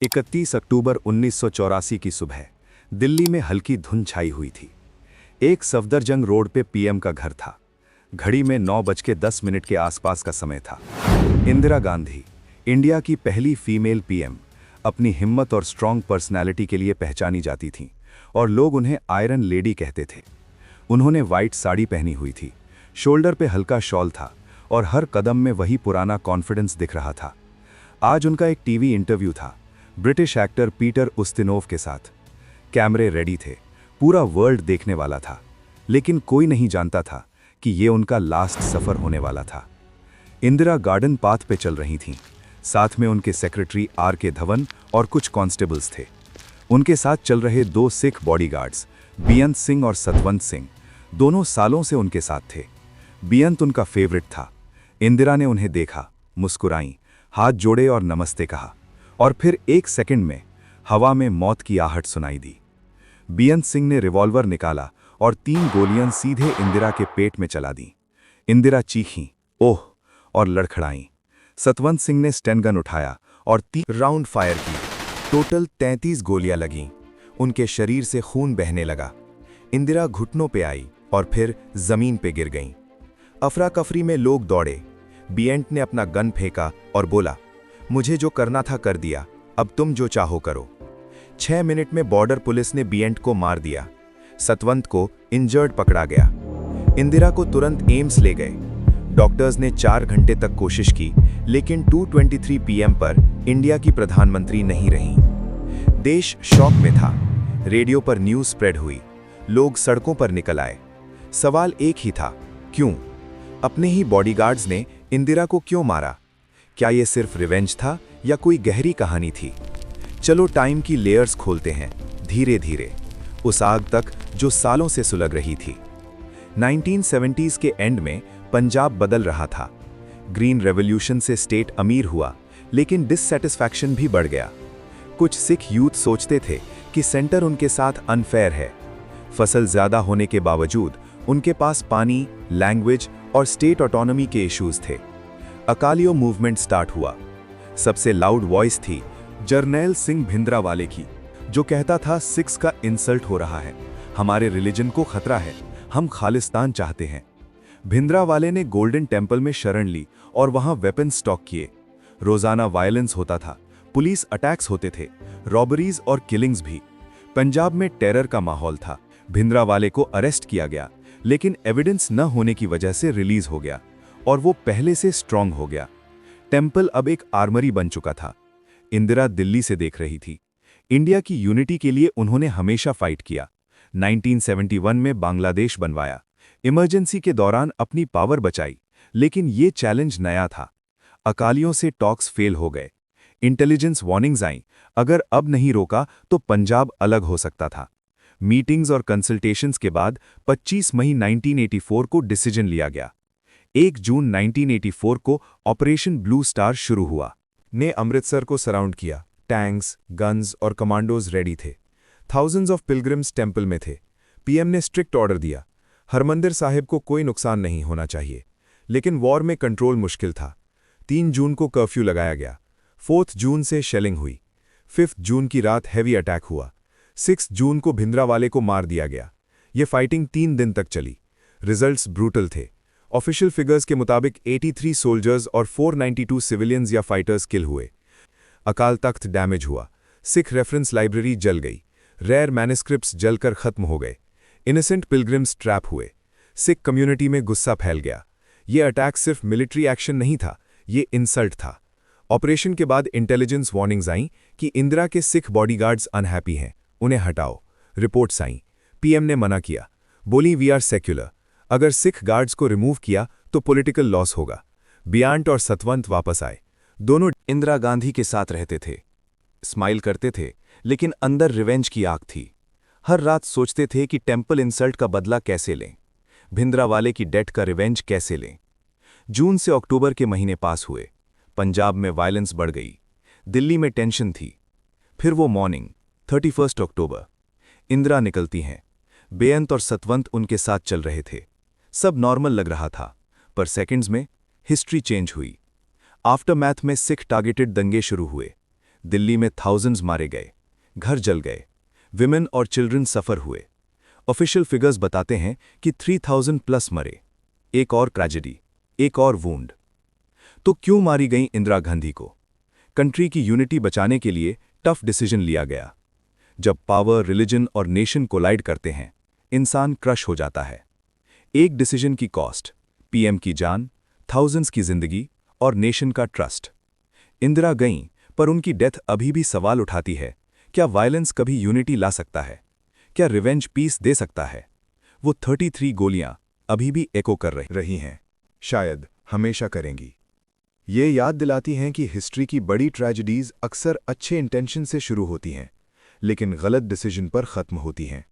31 अक्टूबर 1984 की सुबह दिल्ली में हल्की धुंध छाई हुई थी। एक सफदरजंग रोड पे पीएम का घर था। घड़ी में 9:10 के आसपास का समय था। इंदिरा गांधी, इंडिया की पहली फीमेल पीएम, अपनी हिम्मत और स्ट्रॉन्ग पर्सनैलिटी के लिए पहचानी जाती थीं और लोग उन्हें आयरन लेडी कहते थे। उन्होंने वाइट साड़ी पहनी हुई थी, शोल्डर पे हल्का शॉल था और हर कदम में वही पुराना कॉन्फिडेंस दिख रहा था। आज उनका एक टीवी इंटरव्यू था, ब्रिटिश एक्टर पीटर उस्तिनोव के साथ। कैमरे रेडी थे, पूरा वर्ल्ड देखने वाला था, लेकिन कोई नहीं जानता था कि ये उनका लास्ट सफर होने वाला था। इंदिरा गार्डन पाथ पे चल रही थीं, साथ में उनके सेक्रेटरी आर.के. धवन और कुछ कांस्टेबल्स थे। उनके साथ चल रहे 2 सिख बॉडीगार्ड्स, बेअंत सिंह और सतवंत सिंह, दोनों सालों से उनके साथ थे। बेअंत उनका फेवरेट था। इंदिरा ने उन्हें देखा, मुस्कुराईं, हाथ जोड़े और नमस्ते कहा, और फिर 1 सेकंड में हवा में मौत की आहट सुनाई दी। बेअंत सिंह ने रिवॉल्वर निकाला और 3 गोलियां सीधे इंदिरा के पेट में चला दी। इंदिरा चीखीं, ओह, और लड़खड़ाईं। सतवंत सिंह ने स्टेन गन उठाया और 3 राउंड फायर की। टोटल 33 गोलियां लगीं। उनके शरीर से खून बहने लगा। इंदिरा घुटनों पे आई और फिर जमीन पे गिर गईं। अफरा कफरी में लोग दौड़े। बेअंत ने अपना गन फेंका और बोला, मुझे जो करना था कर दिया, अब तुम जो चाहो करो। 6 मिनट में बॉर्डर पुलिस ने बेअंत को मार दिया। सतवंत को इंजर्ड पकड़ा गया। इंदिरा को तुरंत एम्स ले गए। डॉक्टर्स ने 4 घंटे तक कोशिश की, लेकिन 2:23 पीएम पर इंडिया की प्रधानमंत्री नहीं रहीं। देश शॉक में था। रेडियो पर न्यूज़ स्प्रेड हुई, लोग सड़कों पर निकल आए। सवाल एक ही था, क्यों? अपने ही बॉडीगार्ड्स ने इंदिरा को क्यों मारा? क्या ये सिर्फ रिवेंज था या कोई गहरी कहानी थी? चलो टाइम की लेयर्स खोलते हैं, धीरे धीरे, उस आग तक जो सालों से सुलग रही थी। 1970s के एंड में पंजाब बदल रहा था। ग्रीन रेवोल्यूशन से स्टेट अमीर हुआ, लेकिन डिससैटिस्फैक्शन भी बढ़ गया। कुछ सिख यूथ सोचते थे कि सेंटर उनके साथ अनफेयर है। फसल ज्यादा होने के बावजूद उनके पास पानी, लैंग्वेज और स्टेट ऑटोनॉमी के इश्यूज थे। अकालियो मूवमेंट स्टार्ट हुआ। सबसे लाउड वॉइस थी जर्नैल सिंह भिंद्रावाले की, जो कहता था सिख्स का इंसल्ट हो रहा है, हमारे रिलीजन को खतरा है, हम खालिस्तान चाहते हैं। भिंद्रावाले ने गोल्डन टेम्पल में शरण ली और वहां वेपन स्टॉक किए। रोजाना वायलेंस होता था, पुलिस अटैक्स होते थे, रॉबरीज और किलिंग्स भी। पंजाब में टेरर का माहौल था। भिंद्रावाले को अरेस्ट किया गया, लेकिन एविडेंस न होने की वजह से रिलीज हो गया और वो पहले से स्ट्रांग हो गया। टेम्पल अब एक आर्मरी बन चुका था। इंदिरा दिल्ली से देख रही थी। इंडिया की यूनिटी के लिए उन्होंने हमेशा फाइट किया। 1971 में बांग्लादेश बनवाया, इमरजेंसी के दौरान अपनी पावर बचाई, लेकिन ये चैलेंज नया था। अकालियों से टॉक्स फेल हो गए। इंटेलिजेंस वार्निंग्स आईं, अगर अब नहीं रोका तो पंजाब अलग हो सकता था। मीटिंग्स और कंसल्टेशंस के बाद 25 मई 1984 को डिसीजन लिया गया। 1 जून 1984 को ऑपरेशन ब्लू स्टार शुरू हुआ। ने अमृतसर को सराउंड किया। टैंक्स, गन्स और कमांडोज रेडी थे। थाउजेंड्स ऑफ पिलग्रिम्स टेंपल में थे। पीएम ने स्ट्रिक्ट ऑर्डर दिया, हरमंदिर साहिब को कोई नुकसान नहीं होना चाहिए। लेकिन वॉर में कंट्रोल मुश्किल था। 3 जून को कर्फ्यू लगाया गया। 4 जून से शेलिंग हुई। 5 जून की रात हैवी अटैक हुआ। 6 जून को भिंद्रावाले को मार दिया गया। ये फाइटिंग 3 दिन तक चली। रिजल्ट्स ब्रूटल थे। ऑफिशियल फिगर्स के मुताबिक 83 सोल्जर्स और 492 सिविलियंस या फाइटर्स किल हुए। अकाल तख्त डैमेज हुआ। सिख रेफरेंस लाइब्रेरी जल गई। रेयर मैन्युस्क्रिप्ट्स जलकर खत्म हो गए। इनोसेंट पिलग्रिम्स ट्रैप हुए। सिख कम्युनिटी में गुस्सा फैल गया। ये अटैक सिर्फ मिलिट्री एक्शन नहीं था, ये इंसल्ट था। ऑपरेशन के बाद इंटेलिजेंस वार्निंग्स आईं कि इंदिरा के सिख बॉडीगार्ड्स अनहैप्पी हैं, उन्हें हटाओ। रिपोर्ट्स आईं। पीएम ने मना किया, बोली वी आर सेक्युलर, अगर सिख गार्ड्स को रिमूव किया तो पॉलिटिकल लॉस होगा। बेअंत और सतवंत वापस आए। दोनों इंदिरा गांधी के साथ रहते थे, स्माइल करते थे, लेकिन अंदर रिवेंज की आग थी। हर रात सोचते थे कि टेंपल इंसल्ट का बदला कैसे लें, भिंद्रावाले की डेथ का रिवेंज कैसे लें। जून से अक्टूबर के महीने पास हुए। पंजाब में वायलेंस बढ़ गई। दिल्ली में टेंशन थी। फिर वो मॉर्निंग, 31 अक्टूबर, इंदिरा निकलती हैं। बेअंत और सतवंत उनके साथ चल रहे थे। सब नॉर्मल लग रहा था, पर सेकंड्स में हिस्ट्री चेंज हुई। आफ्टरमैथ में सिख टारगेटेड दंगे शुरू हुए। दिल्ली में थाउजेंड्स मारे गए, घर जल गए, विमेन और चिल्ड्रन सफ़र हुए। ऑफिशियल फिगर्स बताते हैं कि 3000 प्लस मरे। एक और ट्रेजेडी, एक और वूंड। तो क्यों मारी गई इंदिरा गांधी को? कंट्री की यूनिटी बचाने के लिए टफ डिसीजन लिया गया। जब पावर, रिलीजन और नेशन कोलाइड करते हैं, इंसान क्रश हो जाता है। एक डिसीजन की कॉस्ट, पीएम की जान, थाउजेंड्स की जिंदगी और नेशन का ट्रस्ट। इंदिरा गईं, पर उनकी डेथ अभी भी सवाल उठाती है, क्या वायलेंस कभी यूनिटी ला सकता है? क्या रिवेंज पीस दे सकता है? वो 33 गोलियां अभी भी एको कर रही हैं, शायद हमेशा करेंगी। ये याद दिलाती हैं कि हिस्ट्री की बड़ी ट्रेजेडीज अक्सर अच्छे इंटेंशन से शुरू होती हैं, लेकिन गलत डिसीजन पर खत्म होती हैं।